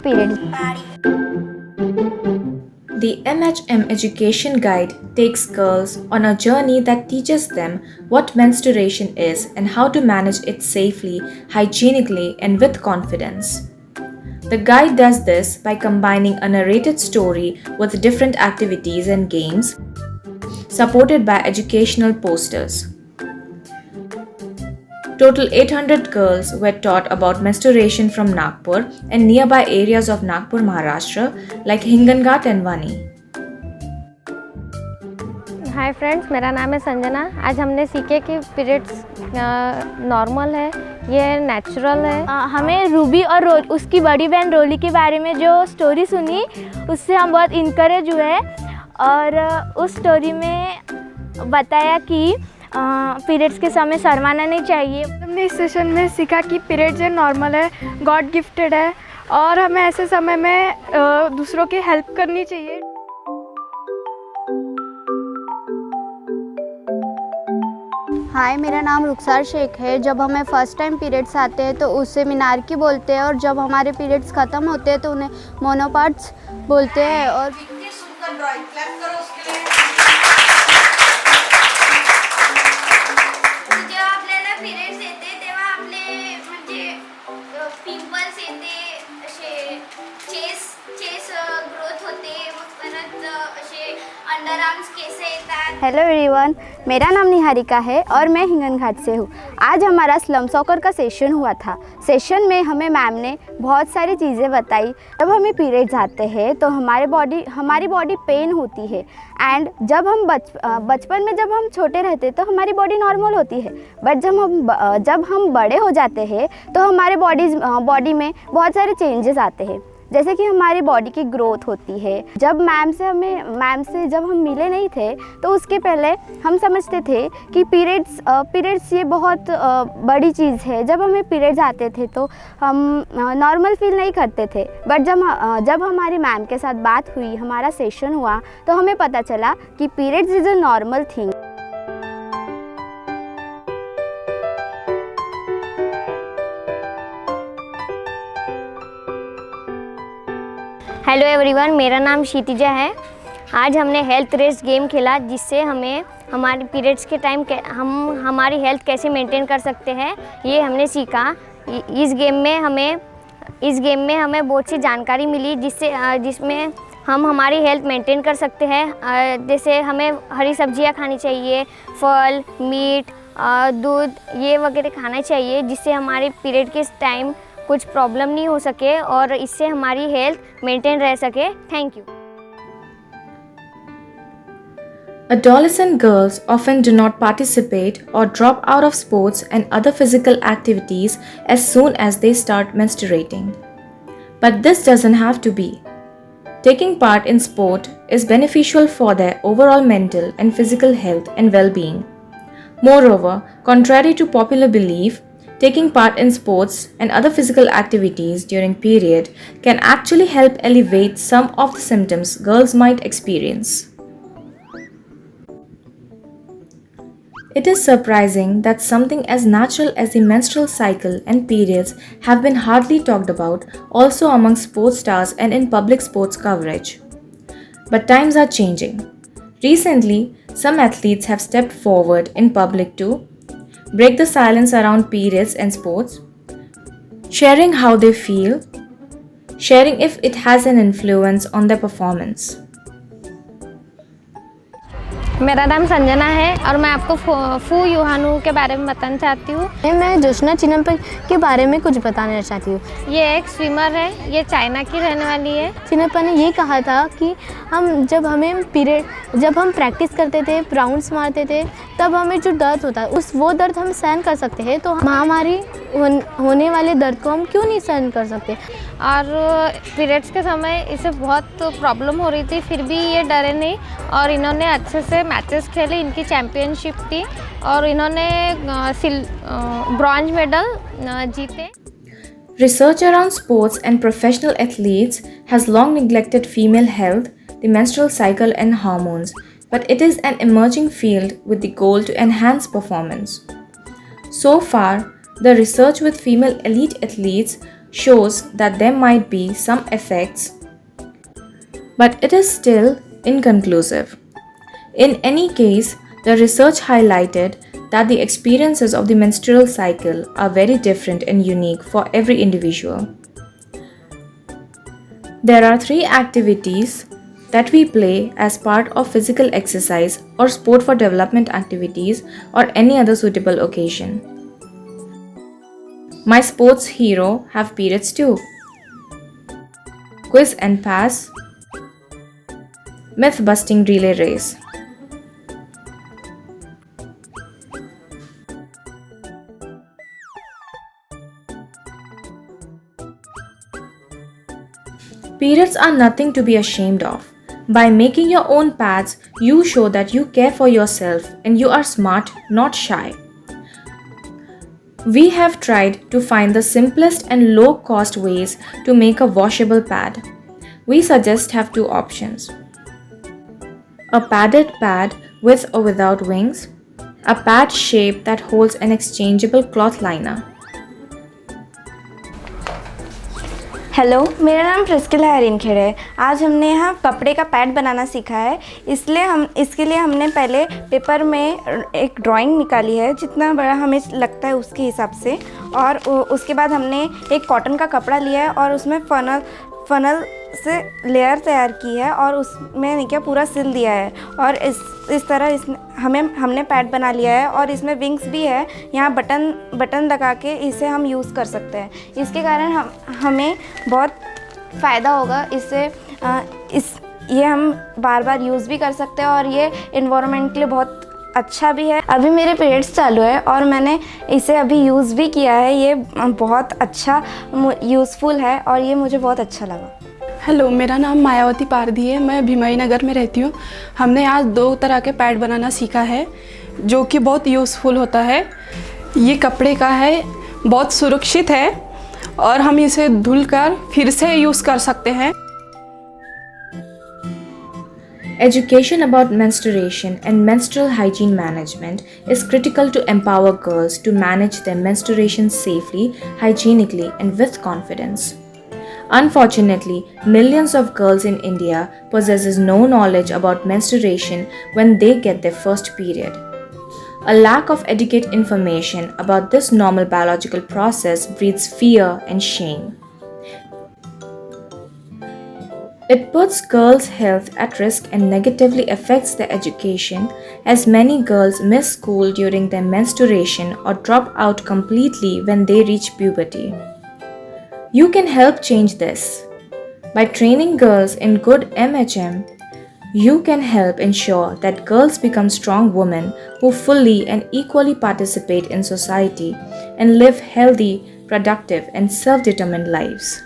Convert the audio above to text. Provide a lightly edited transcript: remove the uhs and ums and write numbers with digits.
periods. The MHM Education Guide takes girls on a journey that teaches them what menstruation is and how to manage it safely, hygienically, and with confidence. The guide does this by combining a narrated story with different activities and games, supported by educational posters. Total 800 girls were taught about menstruation from Nagpur and nearby areas of Nagpur, Maharashtra like Hinganghat and Vani. Hi friends, मेरा नाम है संजना। आज हमने सीखे कि periods normal है, ये natural है। हमें रूबी और उसकी बड़ी बहन रोली के बारे में जो स्टोरी सुनी उससे हम बहुत इनकरेज हुए और उस स्टोरी में बताया कि पीरियड्स के समय शर्माना नहीं चाहिए। हमने इस सेशन में सीखा कि पीरियड्स नॉर्मल है, गॉड गिफ्टेड है और हमें ऐसे समय में दूसरों की हेल्प करनी चाहिए। हाय, मेरा नाम रुखसार शेख है। जब हमें फ़र्स्ट टाइम पीरियड्स आते हैं तो उससे मिनारकी बोलते हैं और जब हमारे पीरियड्स ख़त्म होते हैं तो उन्हें मोनोपार्ट्स बोलते हैं। और जेव्हा आपल्याला पिरियड्स येते तेव्हा आपले म्हणजे पिंपल्स येते, असे चेस ग्रोथ होते, मग परत असे अंडर आर्म्स केस येतात। हेलो एवरीवन, मेरा नाम निहारिका है और मैं हिंगनघाट से हूँ। आज हमारा स्लम सॉकर का सेशन हुआ था। सेशन में हमें मैम ने बहुत सारी चीज़ें बताई। जब हमें पीरियड्स आते हैं तो हमारी बॉडी पेन होती है एंड जब हम बचपन में जब हम छोटे रहते तो हमारी बॉडी नॉर्मल होती है, बट जब हम बड़े हो जाते हैं तो हमारे बॉडी में बहुत सारे चेंजेस आते हैं, जैसे कि हमारी बॉडी की ग्रोथ होती है। जब मैम से जब हम मिले नहीं थे तो उसके पहले हम समझते थे कि पीरियड्स ये बहुत बड़ी चीज़ है। जब हमें पीरियड्स आते थे तो हम नॉर्मल फील नहीं करते थे, बट जब हमारी मैम के साथ बात हुई, हमारा सेशन हुआ तो हमें पता चला कि periods is a normal thing. Hello everyone, मेरा नाम क्षितिजा है। आज हमने हेल्थ रेस गेम खेला जिससे हमें हमारे पीरियड्स के टाइम हम हमारी हेल्थ कैसे मेंटेन कर सकते हैं ये हमने सीखा। इस गेम में हमें बहुत सी जानकारी मिली जिसमें हम हमारी हेल्थ मेंटेन कर सकते हैं। जैसे हमें हरी सब्जियां खानी चाहिए, फल, मीट, दूध ये वगैरह खाना चाहिए जिससे हमारे पीरियड के टाइम कुछ प्रॉब्लम नहीं हो सके और इससे हमारी हेल्थ मेंटेन रह सके। Thank you. Adolescent girls often do not participate or drop out of sports and other physical activities as soon as they start menstruating. But this doesn't have to be. Taking part in sport is beneficial for their overall mental and physical health and well-being. Moreover, contrary to popular belief, taking part in sports and other physical activities during period can actually help alleviate some of the symptoms girls might experience. It is surprising that something as natural as the menstrual cycle and periods have been hardly talked about also among sports stars and in public sports coverage. But times are changing. Recently, some athletes have stepped forward in public to break the silence around periods and sports, sharing how they feel, sharing if it has an influence on their performance. मेरा नाम संजना है और मैं आपको फू युहानू के बारे में बताना चाहती हूँ। मैं जोशना चिनप्पा के बारे में कुछ बताना चाहती हूँ। ये एक स्विमर है, ये चाइना की रहने वाली है। चिनप्पा ने ये कहा था कि जब हम प्रैक्टिस करते थे, राउंड्स मारते थे, तब हमें जो दर्द होता है वो दर्द हम सहन कर सकते हैं, तो महामारी होने वाले दर्द को हम क्यों नहीं सहन कर सकते। और पीरियड्स के समय इसे बहुत प्रॉब्लम हो रही थी, फिर भी ये डरे नहीं और इन्होंने अच्छे से मैचेस खेले। इनकी चैम्पियनशिप थी और इन्होंने ब्रॉन्ज मेडल जीते। Research around sports and professional athletes has long neglected female health, the menstrual cycle and hormones, but it is an emerging field with the goal to enhance performance. So far, the research with female elite athletes shows that there might be some effects, but it is still inconclusive. In any case, the research highlighted that the experiences of the menstrual cycle are very different and unique for every individual. There are 3 activities that we play as part of physical exercise or sport for development activities or any other suitable occasion. My sports hero have periods too. Quiz and pass, myth busting relay race. Periods are nothing to be ashamed of. By making your own pads, you show that you care for yourself and you are smart, not shy. We have tried to find the simplest and low-cost ways to make a washable pad. We suggest have 2 options. A padded pad with or without wings, a pad shape that holds an exchangeable cloth liner. Hello, मेरा नाम Priscilla Harinkhede है। आज हमने यहाँ कपड़े का pad बनाना सीखा है। इसके लिए हमने पहले पेपर में एक ड्राइंग निकाली है जितना बड़ा हमें लगता है उसके हिसाब से, और उसके बाद हमने एक कॉटन का कपड़ा लिया है और उसमें फ़नल से लेयर तैयार की है और उसमें क्या पूरा सिल दिया है, और इस तरह हमने पैड बना लिया है। और इसमें विंग्स भी है, यहाँ बटन लगा के इसे हम यूज़ कर सकते हैं। इसके कारण हमें बहुत फ़ायदा होगा। इससे ये हम बार बार यूज़ भी कर सकते हैं और ये इन्वायरमेंट के लिए बहुत अच्छा भी है। अभी मेरे पीरियड्स चालू है और मैंने इसे अभी यूज़ भी किया है। ये बहुत अच्छा यूज़फुल है और ये मुझे बहुत अच्छा लगा। हेलो, मेरा नाम मायावती पारधी है। मैं भीमाई नगर में रहती हूँ। हमने आज 2 तरह के पैड बनाना सीखा है जो कि बहुत यूज़फुल होता है। ये कपड़े का है, बहुत सुरक्षित है और हम इसे धुलकर फिर से यूज़ कर सकते हैं। Education about menstruation and menstrual hygiene management is critical to empower girls to manage their menstruation safely, hygienically, and with confidence. Unfortunately, millions of girls in India possesses no knowledge about menstruation when they get their first period. A lack of adequate information about this normal biological process breeds fear and shame. It puts girls' health at risk and negatively affects their education, as many girls miss school during their menstruation or drop out completely when they reach puberty. You can help change this. By training girls in good MHM, you can help ensure that girls become strong women who fully and equally participate in society and live healthy, productive, and self-determined lives.